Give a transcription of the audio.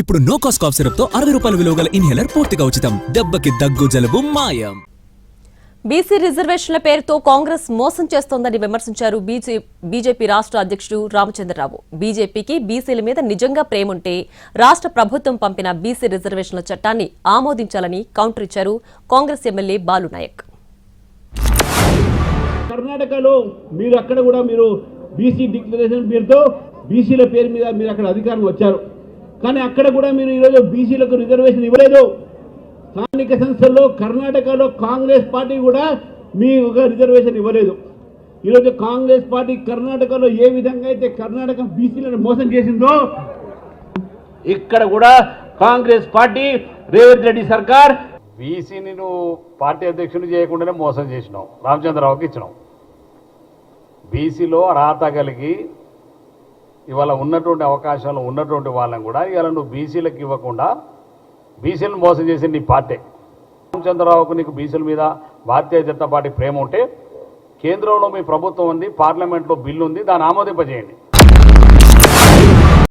ఇప్పుడు no cost cough syrup తో 60 రూపాయల విలువ గల ఇన్హేలర్ పూర్తిగా ఉచితం. దెబ్బకి దగ్గు జలుబు మాయం. బీసీ రిజర్వేషన్ల పేరుతో కాంగ్రెస్ మోసం చేస్తోందని విమర్శించారు బీజేపీ రాష్ట్ర అధ్యక్షుడు రామచంద్రరావు. బీజేపీకి బీసీల మీద నిజంగా ప్రేముంటే రాష్ట్ర ప్రభుత్వం పంపిన బీసీ రిజర్వేషన్ల చట్టాన్ని ఆమోదించాలని కౌంటర్ ఇచ్చారు కాంగ్రెస్ ఎమ్మెల్యే బాలు నాయక్. కర్ణాటకలో మీరు అక్కడ కూడా మీరు బీసీ డిక్లరేషన్ పేరుతో బీసీల పేరు మీద మీరు అక్కడ అధికారం వచ్చారు. కానీ అక్కడ కూడా మీరు ఈరోజు బీసీలకు రిజర్వేషన్ ఇవ్వలేదు. స్థానిక సంస్థల్లో కర్ణాటకలో కాంగ్రెస్ పార్టీ కూడా మీ ఒక రిజర్వేషన్ ఇవ్వలేదు. ఈరోజు కాంగ్రెస్ పార్టీ కర్ణాటకలో ఏ విధంగా అయితే కర్ణాటక బీసీలను మోసం చేసిందో ఇక్కడ కూడా కాంగ్రెస్ పార్టీ రేవంత్ రెడ్డి సర్కార్ బీసీని నువ్వు పార్టీ అధ్యక్షుని చేయకుండానే మోసం చేసినావు, రామచంద్రరావుకి ఇచ్చినావు. బీసీలో అర్హత కలిగి ఇవాళ ఉన్నటువంటి అవకాశాలు ఉన్నటువంటి వాళ్ళని కూడా ఇవాళ నువ్వు బీసీలకు ఇవ్వకుండా బీసీలను మోసం చేసి నీ పార్టీ. రామచంద్రరావుకు నీకు బీసీల మీద భారతీయ జనతా పార్టీ ప్రేమ ఉంటే కేంద్రంలో మీ ప్రభుత్వం ఉంది, పార్లమెంట్లో బిల్లు ఉంది, దాన్ని ఆమోదింపజేయండి.